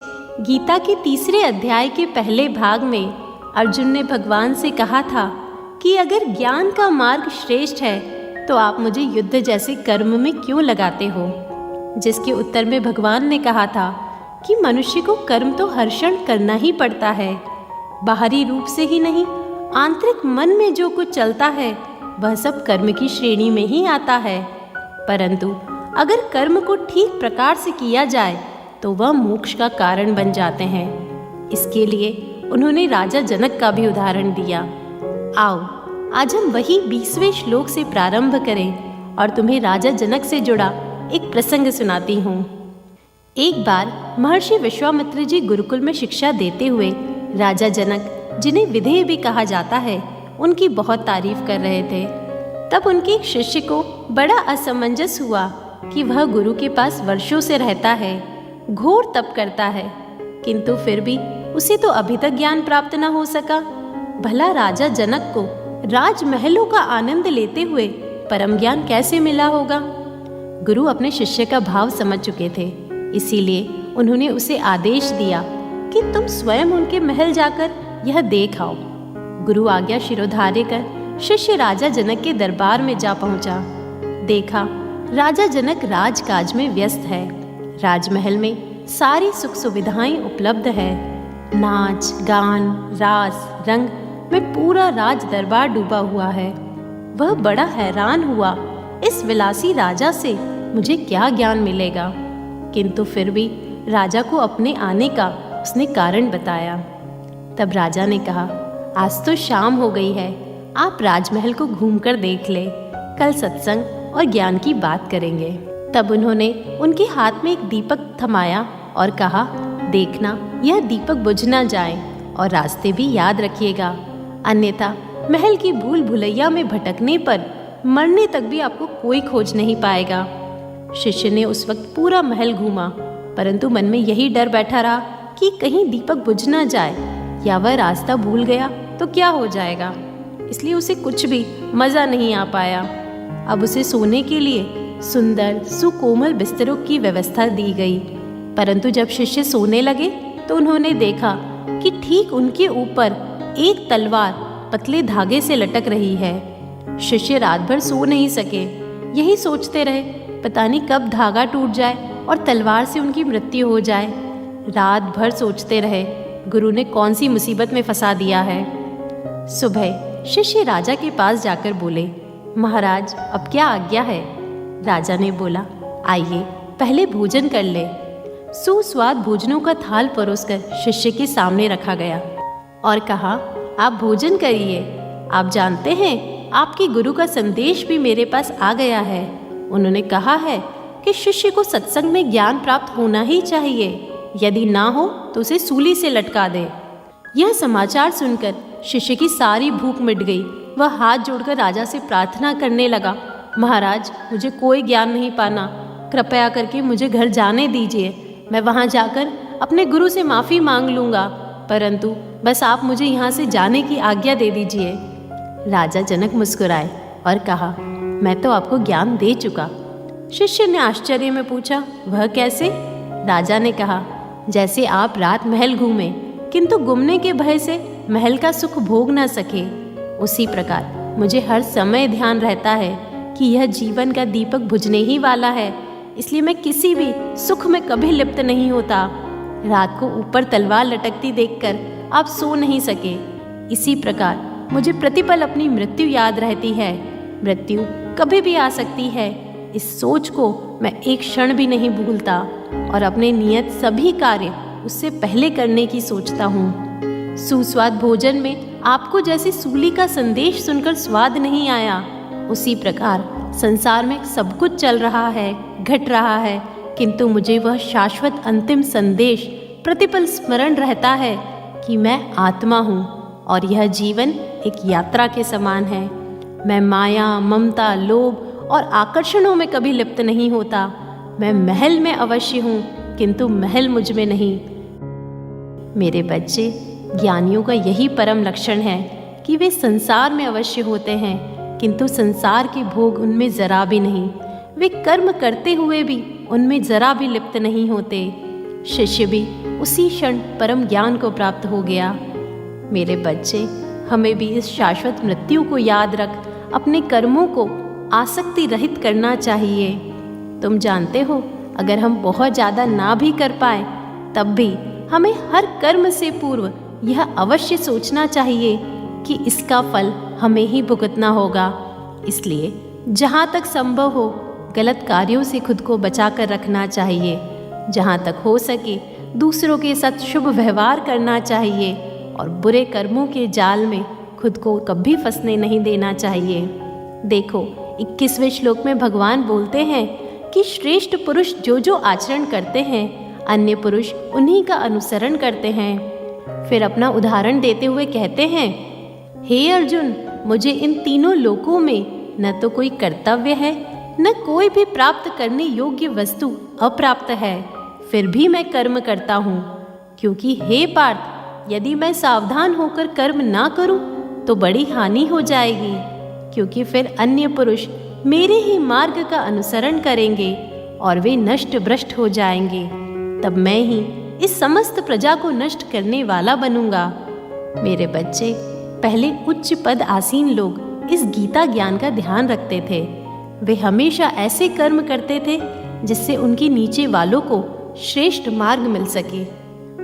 गीता के तीसरे अध्याय के पहले भाग में अर्जुन ने भगवान से कहा था कि अगर ज्ञान का मार्ग श्रेष्ठ है तो आप मुझे युद्ध जैसे कर्म में क्यों लगाते हो। जिसके उत्तर में भगवान ने कहा था कि मनुष्य को कर्म तो हर क्षण करना ही पड़ता है, बाहरी रूप से ही नहीं, आंतरिक मन में जो कुछ चलता है वह सब कर्म की श्रेणी में ही आता है। परंतु अगर कर्म को ठीक प्रकार से किया जाए तो वह मोक्ष का कारण बन जाते हैं। इसके लिए उन्होंने राजा जनक का भी उदाहरण दिया। आओ आज हम वही 20वें श्लोक से प्रारंभ करें और तुम्हें राजा जनक से जुड़ा एक प्रसंग सुनाती हूँ। एक बार महर्षि विश्वामित्र जी गुरुकुल में शिक्षा देते हुए राजा जनक, जिन्हें विधेय भी कहा जाता है, उनकी बहुत तारीफ कर रहे थे। तब उनके एक शिष्य को बड़ा असमंजस हुआ कि वह गुरु के पास वर्षों से रहता है, घोर तप करता है, किंतु फिर भी उसे तो अभी तक ज्ञान प्राप्त न हो सका। भला राजा जनक को राजमहलों का आनंद लेते हुए परम ज्ञान कैसे मिला होगा। गुरु अपने शिष्य का भाव समझ चुके थे, इसीलिए उन्होंने उसे आदेश दिया कि तुम स्वयं उनके महल जाकर यह देख आओ। गुरु आज्ञा शिरोधार्य कर शिष्य राजा जनक के दरबार में जा पहुंचा। देखा राजा जनक राजकाज में व्यस्त है। राजमहल में सारी सुख सुविधाएं उपलब्ध है। नाच गान रास रंग में पूरा राज दरबार डूबा हुआ है। वह बड़ा हैरान हुआ, इस विलासी राजा से मुझे क्या ज्ञान मिलेगा। किंतु फिर भी राजा को अपने आने का उसने कारण बताया। तब राजा ने कहा, आज तो शाम हो गई है, आप राजमहल को घूमकर देख ले, कल सत्संग और ज्ञान की बात करेंगे। तब उन्होंने उनके हाथ में एक दीपक थमाया और कहा, देखना यह दीपक बुझ ना जाए और रास्ते भी याद रखिएगा, अन्यथा महल की भूल भुलैया में भटकने पर मरने तक भी आपको कोई खोज नहीं पाएगा। शिष्य ने उस वक्त पूरा महल घूमा, परंतु मन में यही डर बैठा रहा कि कहीं दीपक बुझ ना जाए या वह रास्ता भूल गया तो क्या हो जाएगा। इसलिए उसे कुछ भी मज़ा नहीं आ पाया। अब उसे सोने के लिए सुंदर सुकोमल बिस्तरों की व्यवस्था दी गई, परंतु जब शिष्य सोने लगे तो उन्होंने देखा कि ठीक उनके ऊपर एक तलवार पतले धागे से लटक रही है। शिष्य रात भर सो नहीं सके, यही सोचते रहे पता नहीं कब धागा टूट जाए और तलवार से उनकी मृत्यु हो जाए। रात भर सोचते रहे गुरु ने कौन सी मुसीबत में फंसा दिया है। सुबह शिष्य राजा के पास जाकर बोले, महाराज अब क्या आज्ञा है। राजा ने बोला, आइए पहले भोजन कर ले। सुस्वाद भोजनों का थाल परोसकर शिष्य के सामने रखा गया और कहा, आप भोजन करिए। आप जानते हैं आपके गुरु का संदेश भी मेरे पास आ गया है। उन्होंने कहा है कि शिष्य को सत्संग में ज्ञान प्राप्त होना ही चाहिए, यदि ना हो तो उसे सूली से लटका दे। यह समाचार सुनकर शिष्य की सारी भूख मिट गई। वह हाथ जोड़कर राजा से प्रार्थना करने लगा, महाराज मुझे कोई ज्ञान नहीं पाना, कृपया करके मुझे घर जाने दीजिए। मैं वहाँ जाकर अपने गुरु से माफ़ी मांग लूँगा, परंतु बस आप मुझे यहाँ से जाने की आज्ञा दे दीजिए। राजा जनक मुस्कुराए और कहा, मैं तो आपको ज्ञान दे चुका। शिष्य ने आश्चर्य में पूछा, वह कैसे। राजा ने कहा, जैसे आप रात महल घूमे किंतु गुमने के भय से महल का सुख भोग न सके, उसी प्रकार मुझे हर समय ध्यान रहता है कि यह जीवन का दीपक बुझने ही वाला है, इसलिए मैं किसी भी सुख में कभी लिप्त नहीं होता। रात को ऊपर तलवार लटकती देखकर आप सो नहीं सके, इसी प्रकार मुझे प्रतिपल अपनी मृत्यु याद रहती है। मृत्यु कभी भी आ सकती है, इस सोच को मैं एक क्षण भी नहीं भूलता और अपने नियत सभी कार्य उससे पहले करने की सोचता हूँ। सुस्वाद भोजन में आपको जैसे सूली का संदेश सुनकर स्वाद नहीं आया, उसी प्रकार संसार में सब कुछ चल रहा है, घट रहा है, किंतु मुझे वह शाश्वत अंतिम संदेश प्रतिपल स्मरण रहता है कि मैं आत्मा हूँ और यह जीवन एक यात्रा के समान है। मैं माया, ममता, लोभ और आकर्षणों में कभी लिप्त नहीं होता। मैं महल में अवश्य हूँ, किंतु महल मुझ में नहीं। मेरे बच्चे, ज्ञानियों का यही परम लक्षण है कि वे संसार में अवश्य होते हैं, किंतु संसार के भोग उनमें जरा भी नहीं। वे कर्म करते हुए भी उनमें जरा भी लिप्त नहीं होते। शिष्य भी उसी क्षण परम ज्ञान को प्राप्त हो गया। मेरे बच्चे, हमें भी इस शाश्वत मृत्यु को याद रख अपने कर्मों को आसक्ति रहित करना चाहिए। तुम जानते हो, अगर हम बहुत ज़्यादा ना भी कर पाए तब भी हमें हर कर्म से पूर्व यह अवश्य सोचना चाहिए कि इसका फल हमें ही भुगतना होगा। इसलिए जहाँ तक संभव हो गलत कार्यों से खुद को बचा कर रखना चाहिए। जहाँ तक हो सके दूसरों के साथ शुभ व्यवहार करना चाहिए और बुरे कर्मों के जाल में खुद को कभी फंसने नहीं देना चाहिए। देखो, 21वें श्लोक में भगवान बोलते हैं कि श्रेष्ठ पुरुष जो जो आचरण करते हैं अन्य पुरुष उन्हीं का अनुसरण करते हैं। फिर अपना उदाहरण देते हुए कहते हैं, हे अर्जुन, मुझे इन तीनों लोकों में न तो कोई कर्तव्य है न कोई भी प्राप्त करने योग्य वस्तु अप्राप्त है, फिर भी मैं कर्म करता हूँ। क्योंकि हे पार्थ, यदि मैं सावधान होकर कर्म ना करूँ तो बड़ी हानि हो जाएगी, क्योंकि फिर अन्य पुरुष मेरे ही मार्ग का अनुसरण करेंगे और वे नष्ट भ्रष्ट हो जाएंगे। तब मैं ही इस समस्त प्रजा को नष्ट करने वाला बनूंगा। मेरे बच्चे, पहले उच्च पद आसीन लोग इस गीता ज्ञान का ध्यान रखते थे। वे हमेशा ऐसे कर्म करते थे जिससे उनके नीचे वालों को श्रेष्ठ मार्ग मिल सके,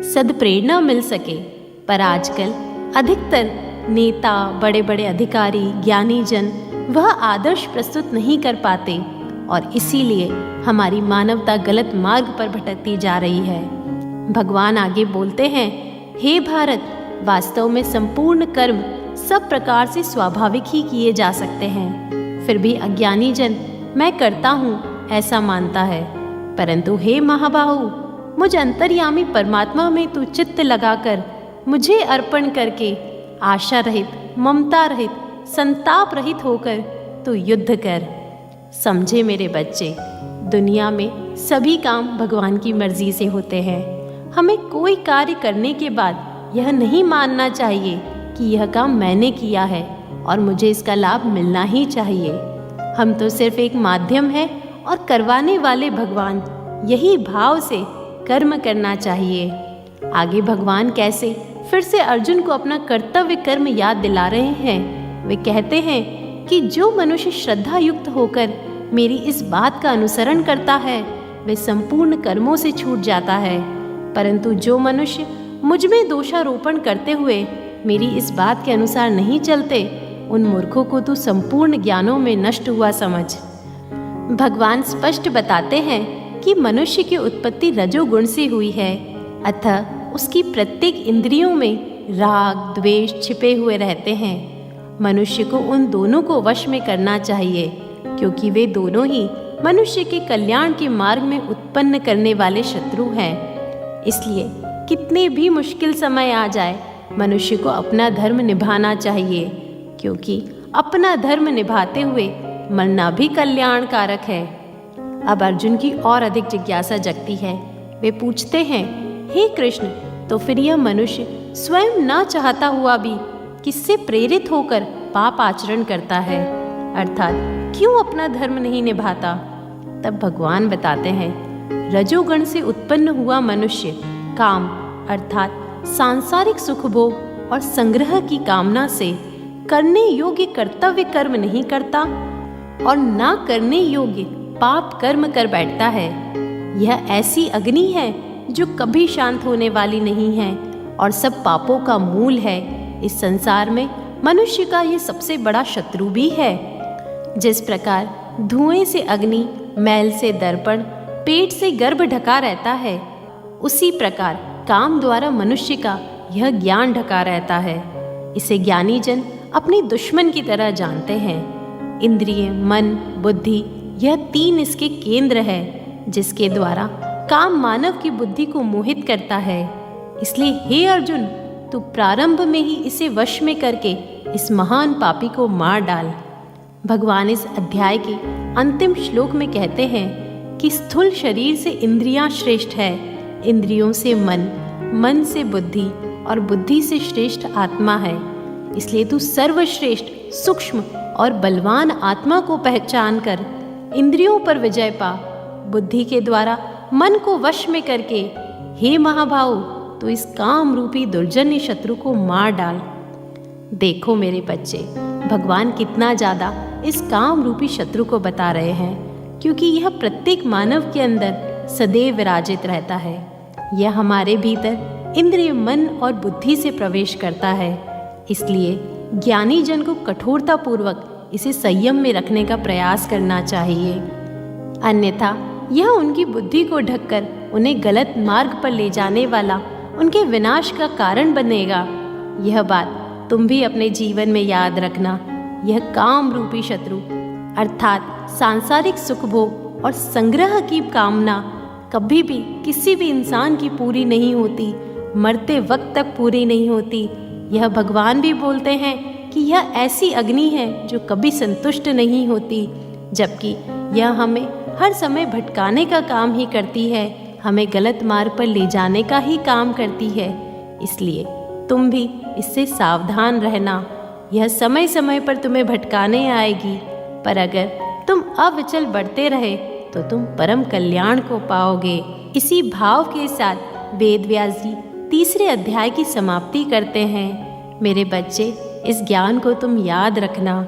सद्प्रेरणा मिल सके। पर आजकल अधिकतर नेता, बड़े बड़े अधिकारी, ज्ञानी जन वह आदर्श प्रस्तुत नहीं कर पाते और इसीलिए हमारी मानवता गलत मार्ग पर भटकती जा रही है। भगवान आगे बोलते हैं, हे भारत, वास्तव में संपूर्ण कर्म सब प्रकार से स्वाभाविक ही किए जा सकते हैं, फिर भी अज्ञानी जन मैं करता हूँ ऐसा मानता है। परंतु हे महाबाहु, मुझ अंतर्यामी परमात्मा में तू चित्त लगाकर मुझे अर्पण करके आशा रहित, ममता रहित, संताप रहित होकर तू युद्ध कर। समझे मेरे बच्चे, दुनिया में सभी काम भगवान की मर्जी से होते हैं। हमें कोई कार्य करने के बाद यह नहीं मानना चाहिए कि यह काम मैंने किया है और मुझे इसका लाभ मिलना ही चाहिए। हम तो सिर्फ एक माध्यम है और करवाने वाले भगवान, यही भाव से कर्म करना चाहिए। आगे भगवान कैसे फिर से अर्जुन को अपना कर्तव्य कर्म याद दिला रहे हैं। वे कहते हैं कि जो मनुष्य श्रद्धा युक्त होकर मेरी इस बात का अनुसरण करता है वे संपूर्ण कर्मों से छूट जाता है, परंतु जो मनुष्य मुझ में दोषारोपण करते हुए मेरी इस बात के अनुसार नहीं चलते, उन मूर्खों को तू संपूर्ण ज्ञानों में नष्ट हुआ समझ। भगवान स्पष्ट बताते हैं कि मनुष्य की उत्पत्ति रजोगुण से हुई है, अतः उसकी प्रत्येक इंद्रियों में राग द्वेष छिपे हुए रहते हैं। मनुष्य को उन दोनों को वश में करना चाहिए, क्योंकि वे दोनों ही मनुष्य के कल्याण के मार्ग में उत्पन्न करने वाले शत्रु हैं। इसलिए कितने भी मुश्किल समय आ जाए, मनुष्य को अपना धर्म निभाना चाहिए, क्योंकि अपना धर्म निभाते हुए मरना भी कल्याणकारक है। अब अर्जुन की और अधिक जिज्ञासा जगती है। वे पूछते हैं, हे कृष्ण, तो फिर यह मनुष्य स्वयं ना चाहता हुआ भी किससे प्रेरित होकर पाप आचरण करता है, अर्थात क्यों अपना धर्म नहीं निभाता? तब भगवान बताते हैं, रजोगण से उत्पन्न हुआ मनुष्य काम अर्थात सांसारिक सुख भोग और संग्रह की कामना से करने योग्य कर्तव्य कर्म नहीं करता और ना करने योग्य पाप कर्म कर बैठता है। यह ऐसी अग्नि है जो कभी शांत होने वाली नहीं है और सब पापों का मूल है। इस संसार में मनुष्य का ये सबसे बड़ा शत्रु भी है। जिस प्रकार धुएं से अग्नि, मैल से दर्पण, पेट से गर्भ ढका रहता है, उसी प्रकार काम द्वारा मनुष्य का यह ज्ञान ढका रहता है। इसे ज्ञानी जन अपने दुश्मन की तरह जानते हैं। इंद्रिय, मन, बुद्धि यह तीन इसके केंद्र है, जिसके द्वारा काम मानव की बुद्धि को मोहित करता है। इसलिए हे अर्जुन, तू प्रारंभ में ही इसे वश में करके इस महान पापी को मार डाल। भगवान इस अध्याय के अंतिम श्लोक में कहते हैं कि स्थूल शरीर से इंद्रियां श्रेष्ठ है, इंद्रियों से मन, मन से बुद्धि और बुद्धि से श्रेष्ठ आत्मा है। इसलिए तू सर्वश्रेष्ठ, सूक्ष्म और बलवान आत्मा को पहचान कर इंद्रियों पर विजय पा। बुद्धि के द्वारा मन को वश में करके हे महाभाऊ, तो इस काम रूपी दुर्जन्य शत्रु को मार डाल। देखो मेरे बच्चे, भगवान कितना ज़्यादा इस काम रूपी शत्रु को बता रहे हैं, क्योंकि यह प्रत्येक मानव के अंदर सदैव विराजित रहता है। यह हमारे भीतर इंद्रिय, मन और बुद्धि से प्रवेश करता है। इसलिए ज्ञानी जन को कठोरता पूर्वक इसे संयम में रखने का प्रयास करना चाहिए, अन्यथा यह उनकी बुद्धि को ढककर उन्हें गलत मार्ग पर ले जाने वाला, उनके विनाश का कारण बनेगा। यह बात तुम भी अपने जीवन में याद रखना। यह काम रूपी शत्रु अर्थात सांसारिक सुख भोग और संग्रह की कामना कभी भी किसी भी इंसान की पूरी नहीं होती, मरते वक्त तक पूरी नहीं होती। यह भगवान भी बोलते हैं कि यह ऐसी अग्नि है जो कभी संतुष्ट नहीं होती, जबकि यह हमें हर समय भटकाने का काम ही करती है, हमें गलत मार्ग पर ले जाने का ही काम करती है। इसलिए तुम भी इससे सावधान रहना। यह समय समय पर तुम्हें भटकाने आएगी, पर अगर तुम अविचल बढ़ते रहे तो तुम परम कल्याण को पाओगे। इसी भाव के साथ वेद व्यास जी तीसरे अध्याय की समाप्ति करते हैं। मेरे बच्चे, इस ज्ञान को तुम याद रखना।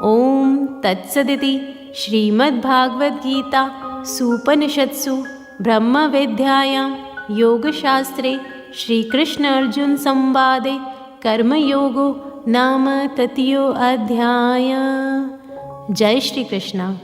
ओम तत्सदिति श्रीमद्भागवत गीता सूपनिषत्सु ब्रह्म विद्यायां योगशास्त्रे श्री कृष्ण अर्जुन संवादे कर्मयोगो नाम तृतीयो अध्याय। जय श्री कृष्ण।